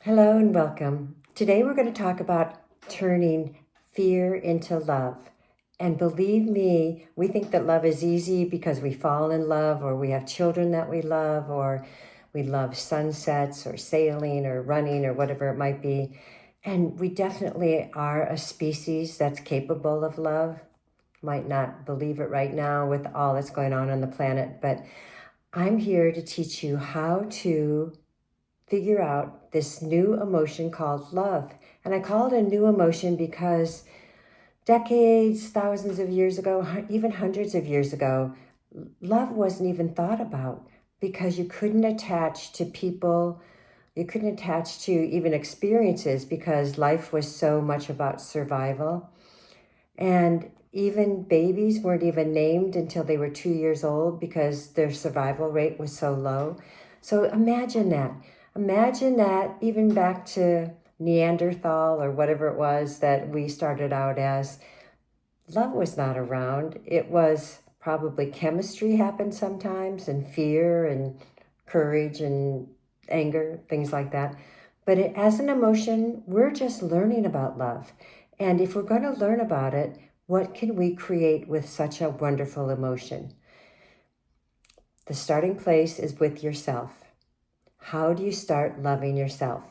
Hello and welcome. Today we're going to talk about turning fear into love. And believe me, we think that love is easy because we fall in love or we have children that we love or we love sunsets or sailing or running or whatever it might be. And we definitely are a species that's capable of love. Might not believe it right now with all that's going on the planet, but I'm here to teach you how to figure out this new emotion called love. And I call it a new emotion because decades, thousands of years ago, even hundreds of years ago, love wasn't even thought about because you couldn't attach to people, you couldn't attach to even experiences because life was so much about survival. And even babies weren't even named until they were 2 years old because their survival rate was so low. So imagine that. Imagine that even back to Neanderthal or whatever it was that we started out as. Love was not around. It was probably chemistry happened sometimes, and fear and courage and anger, things like that. But as an emotion, we're just learning about love. And if we're going to learn about it, what can we create with such a wonderful emotion? The starting place is with yourself. How do you start loving yourself?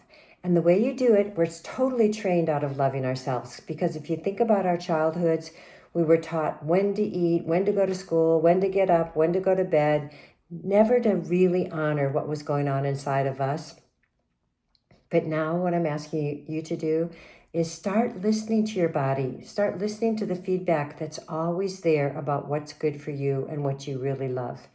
And the way you do it, we're totally trained out of loving ourselves. Because if you think about our childhoods, we were taught when to eat, when to go to school, when to get up, when to go to bed, never to really honor what was going on inside of us. But now what I'm asking you to do is start listening to your body. Start listening to the feedback that's always there about what's good for you and what you really love.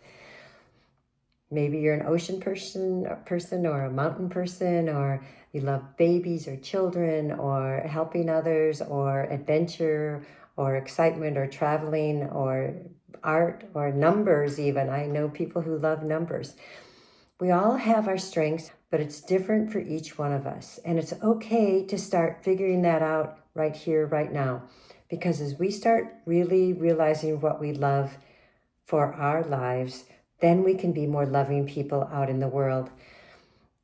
Maybe you're an ocean person or a mountain person, or you love babies or children or helping others or adventure or excitement or traveling or art or numbers even. I know people who love numbers. We all have our strengths, but it's different for each one of us. And it's okay to start figuring that out right here, right now. Because as we start really realizing what we love for our lives, then we can be more loving people out in the world.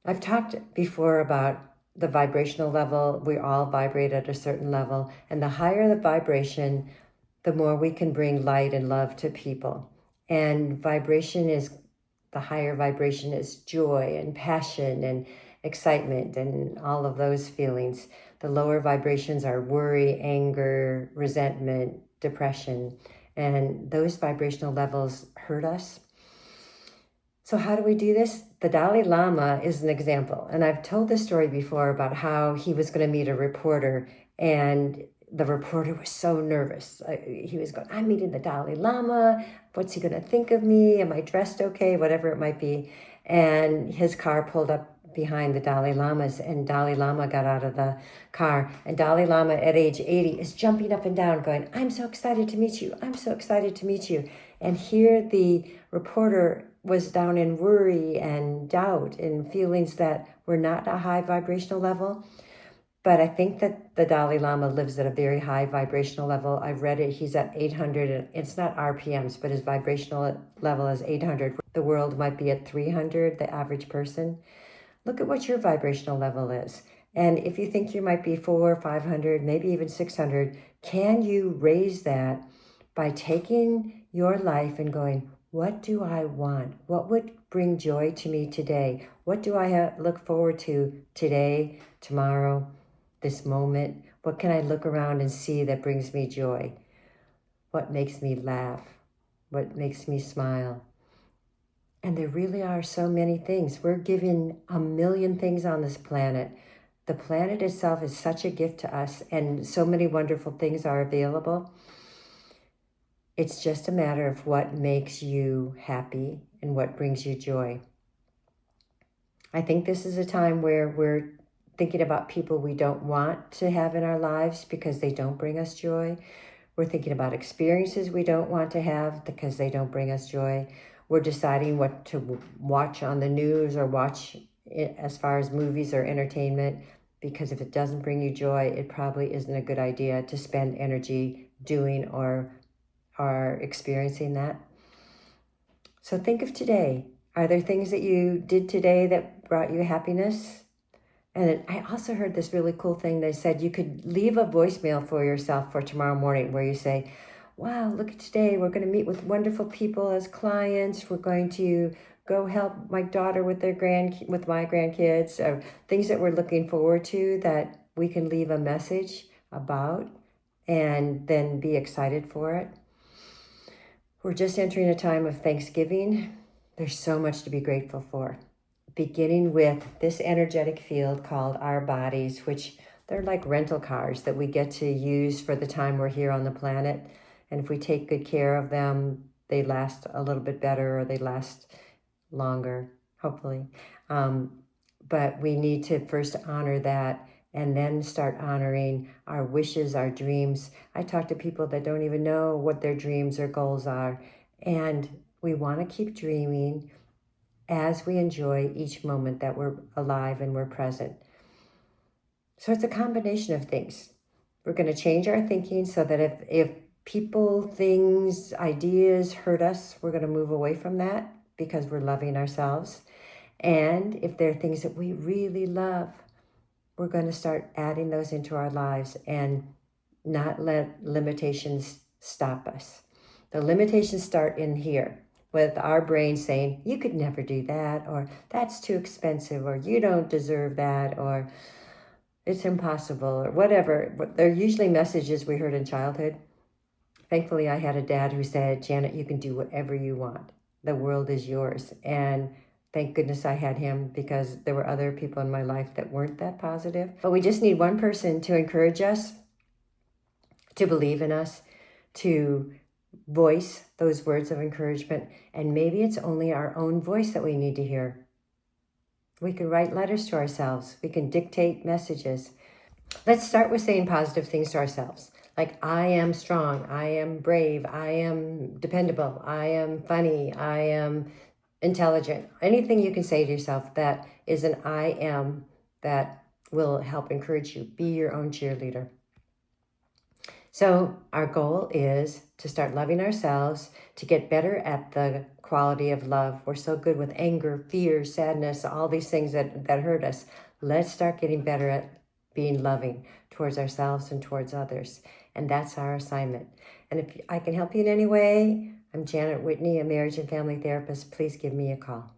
I've talked before about the vibrational level. We all vibrate at a certain level. And the higher the vibration, the more we can bring light and love to people. And the higher vibration is joy and passion and excitement and all of those feelings. The lower vibrations are worry, anger, resentment, depression. And those vibrational levels hurt us. So how do we do this? The Dalai Lama is an example. And I've told this story before about how he was going to meet a reporter and the reporter was so nervous. He was going, I'm meeting the Dalai Lama. What's he going to think of me? Am I dressed okay? Whatever it might be. And his car pulled up behind the Dalai Lama's, and Dalai Lama got out of the car. And Dalai Lama at age 80 is jumping up and down going, I'm so excited to meet you. I'm so excited to meet you. And here the reporter was down in worry and doubt and feelings that were not a high vibrational level. But I think that the Dalai Lama lives at a very high vibrational level. I've read it. He's at 800. And it's not RPMs, but his vibrational level is 800. The world might be at 300, the average person. Look at what your vibrational level is. And if you think you might be 400, 500, maybe even 600, can you raise that by taking your life and going, what do I want? What would bring joy to me today? What do I look forward to today, tomorrow, this moment? What can I look around and see that brings me joy? What makes me laugh? What makes me smile? And there really are so many things. We're given a million things on this planet. The planet itself is such a gift to us, and so many wonderful things are available. It's just a matter of what makes you happy and what brings you joy. I think this is a time where we're thinking about people we don't want to have in our lives because they don't bring us joy. We're thinking about experiences we don't want to have because they don't bring us joy. We're deciding what to watch on the news or watch as far as movies or entertainment, because if it doesn't bring you joy, it probably isn't a good idea to spend energy doing or experiencing that. So think of today. Are there things that you did today that brought you happiness? And I also heard this really cool thing. They said you could leave a voicemail for yourself for tomorrow morning where you say, wow, look at today. We're going to meet with wonderful people as clients. We're going to go help my daughter with with my grandkids, or things that we're looking forward to that we can leave a message about and then be excited for it. We're just entering a time of Thanksgiving. There's so much to be grateful for, beginning with this energetic field called our bodies, which they're like rental cars that we get to use for the time we're here on the planet. And if we take good care of them, they last a little bit better, or they last longer, hopefully. But we need to first honor that and then start honoring our wishes, our dreams. I talk to people that don't even know what their dreams or goals are. And we want to keep dreaming as we enjoy each moment that we're alive and we're present. So it's a combination of things. We're going to change our thinking so that if people, things, ideas hurt us, we're going to move away from that because we're loving ourselves. And if there are things that we really love, we're going to start adding those into our lives and not let limitations stop us. The limitations start in here with our brain saying, you could never do that, or that's too expensive, or you don't deserve that, or it's impossible, or whatever. They're usually messages we heard in childhood. Thankfully, I had a dad who said, Janet, you can do whatever you want. The world is yours. And thank goodness I had him, because there were other people in my life that weren't that positive. But we just need one person to encourage us, to believe in us, to voice those words of encouragement. And maybe it's only our own voice that we need to hear. We can write letters to ourselves. We can dictate messages. Let's start with saying positive things to ourselves. Like, I am strong, I am brave, I am dependable, I am funny, I am intelligent. Anything you can say to yourself that is an I am that will help encourage you. Be your own cheerleader. So our goal is to start loving ourselves, to get better at the quality of love. We're so good with anger, fear, sadness, all these things that hurt us. Let's start getting better at being loving towards ourselves and towards others. And that's our assignment. And if I can help you in any way, I'm Janet Whitney, a marriage and family therapist. Please give me a call.